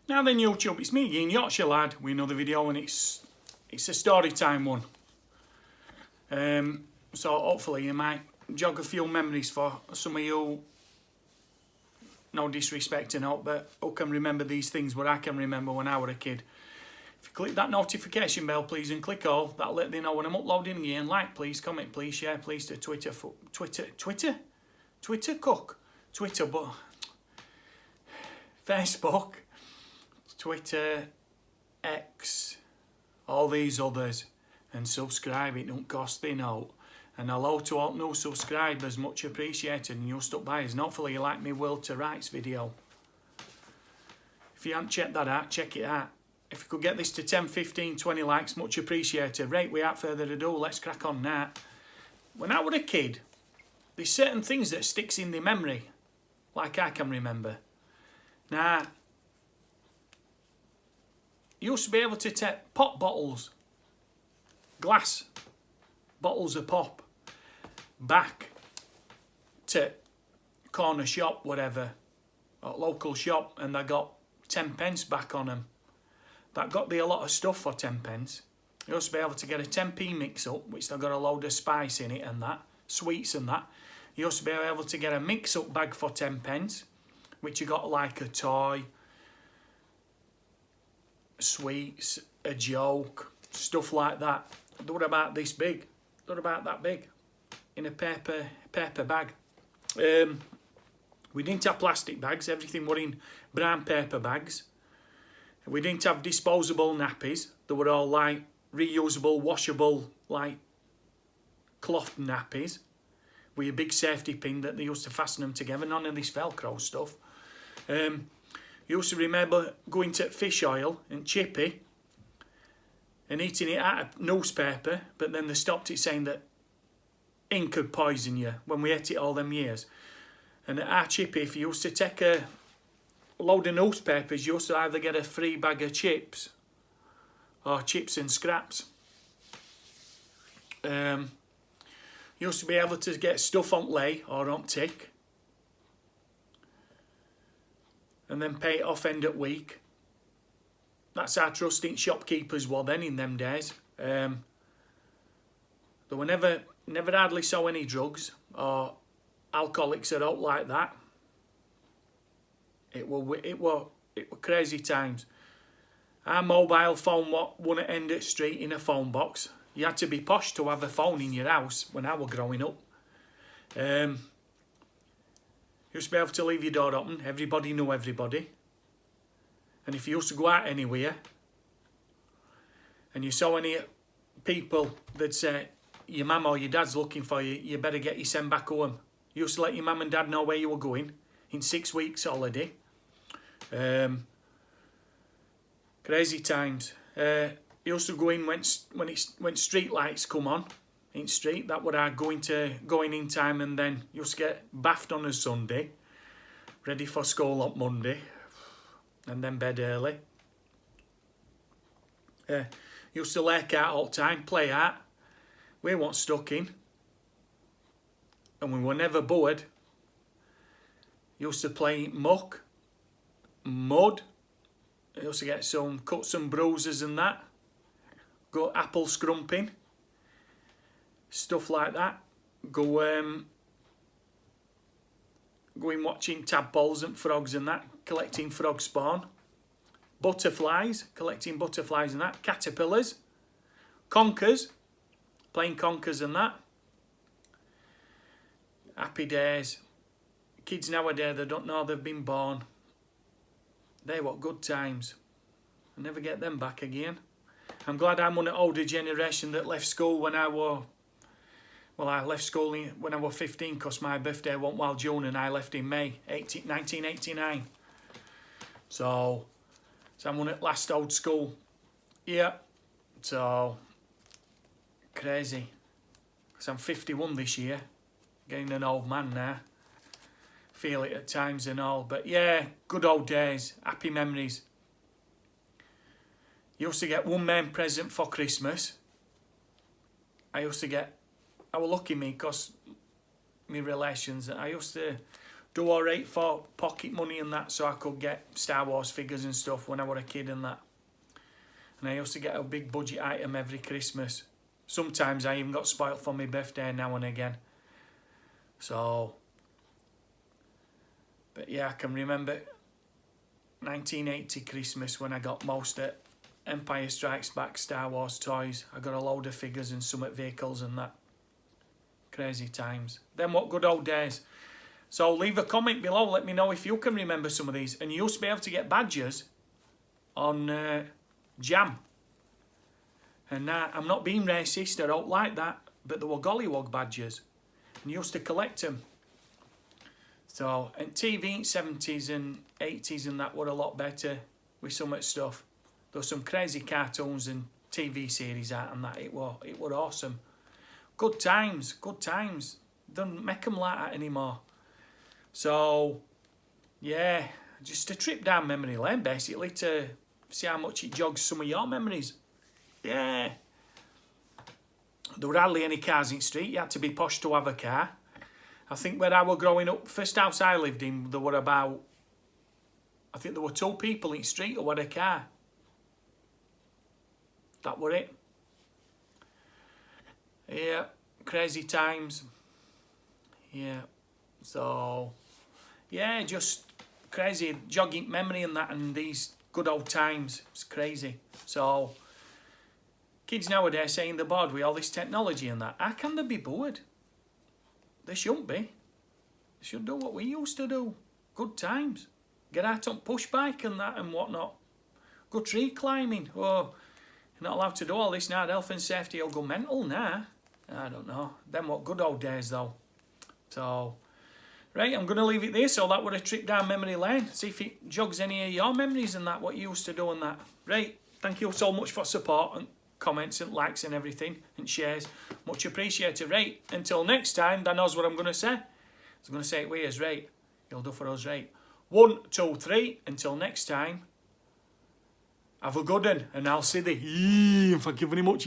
Now then YouTube, it's me again, Yorkshire lad, with another video, and it's a story time one. So hopefully you might jog a few memories for some of you, no disrespect and all, but who can remember these things what I can remember when I was a kid. If you click that notification bell please and click all, that'll let you know when I'm uploading again. Like please, comment please, share please to Twitter, but Facebook, Twitter, X, all these others, and subscribe. It don't cost you no. And hello to all new subscribers, much appreciated, and you stuck by us, and hopefully you like me World to Rights video. If you haven't checked that out, check it out. If you could get this to 10, 15, 20 likes, much appreciated. Right, without further ado, let's crack on now. When I was a kid, there's certain things that sticks in the memory, like I can remember. Now, you used to be able to take pop bottles, glass bottles of pop, back to corner shop, whatever, or local shop, and they got 10 pence back on them. That got me a lot of stuff for 10 pence. You used to be able to get a 10p mix-up, which they got a load of spice in it and that, sweets and that. You used to be able to get a mix-up bag for 10 pence, which you got like a toy, sweets, a joke, stuff like that. They were about this big. They were about that big in a paper bag. We didn't have plastic bags. Everything were in brown paper bags. We didn't have disposable nappies. They were all like reusable, washable, like cloth nappies with a big safety pin that they used to fasten them together. None of this Velcro stuff. You used to remember going to fish oil and chippy and eating it out of newspaper, but then they stopped it saying that ink could poison you when we ate it all them years. And at our chippy, if you used to take a load of newspapers, you used to either get a free bag of chips or chips and scraps. You used to be able to get stuff on lay or on tick and then pay it off end of week. That's how trusting shopkeepers were then in them days. There were never hardly saw any drugs or alcoholics or out like that. It were crazy times. Our mobile phone wouldn't end at street in a phone box. You had to be posh to have a phone in your house when I was growing up. You used to be able to leave your door open. Everybody knew everybody. And if you used to go out anywhere and you saw any people that say your mum or your dad's looking for you, you better get your send back home. You used to let your mum and dad know where you were going in 6 weeks holiday. Crazy times. You used to go in when street lights come on in street. That would our going in time, and then you used to get bathed on a Sunday, ready for school on Monday, and then bed early. Used to lake out all the time, play out. We weren't stuck in, and we were never bored. Used to play muck, mud. I used to get some cuts and bruises and that. Go apple scrumping. Stuff like that. Go in watching tadpoles and frogs and that. Collecting frog spawn. Butterflies. Collecting butterflies and that. Caterpillars. Conkers. Playing conkers and that. Happy days. Kids nowadays, they don't know they've been born. They were good times. I'll never get them back again. I'm glad I'm one of the older generation that left school when I was... Well, I left school when I was 15 because my birthday went while June and I left in May 1989. So I'm one of the last old school. Yeah. So, crazy. Because I'm 51 this year. Getting an old man now. Feel it at times and all, but yeah, good old days, happy memories. You used to get one main present for Christmas. I was lucky me because my relations, I used to do alright for pocket money and that, so I could get Star Wars figures and stuff when I was a kid and that. And I used to get a big budget item every Christmas. Sometimes I even got spoilt for my birthday now and again. So, but yeah, I can remember 1980 Christmas when I got most of Empire Strikes Back Star Wars toys. I got a load of figures and some vehicles and that. Crazy times. Then what good old days. So leave a comment below, let me know if you can remember some of these. And you used to be able to get badges on Jam. And I'm not being racist, I don't like that, but there were gollywog badges. And you used to collect them. So, and TV in 70s and 80s and that were a lot better with some of the stuff. There were some crazy cartoons and TV series out and that, it were awesome. Good times, good times. Don't make them like that anymore. So, yeah, just a trip down memory lane basically to see how much it jogs some of your memories. Yeah. There were hardly any cars in the street. You had to be posh to have a car. I think when I was growing up, first house I lived in, there were about, I think there were 2 people in the street who had a car. That were it. Yeah, crazy times. Yeah, so, yeah, just crazy, jogging memory and that, and these good old times. It's crazy. So, kids nowadays saying they're bored with all this technology and that. How can they be bored? They shouldn't be. They should do what we used to do. Good times. Get out on push bike and that and whatnot. Go tree climbing. Oh, you're not allowed to do all this now. Health and safety will go mental now. I don't know. Them what good old days though. So, right, I'm going to leave it there. So that was a trip down memory lane. See if it jogs any of your memories and that, what you used to do and that. Right, thank you so much for support and comments and likes and everything and shares. Much appreciated. Right, until next time, Dan knows what I'm going to say. I was going to say it with us, right. You'll do for us, right. 1, 2, 3. Until next time, have a good one. And I'll see thee. Thank you very much.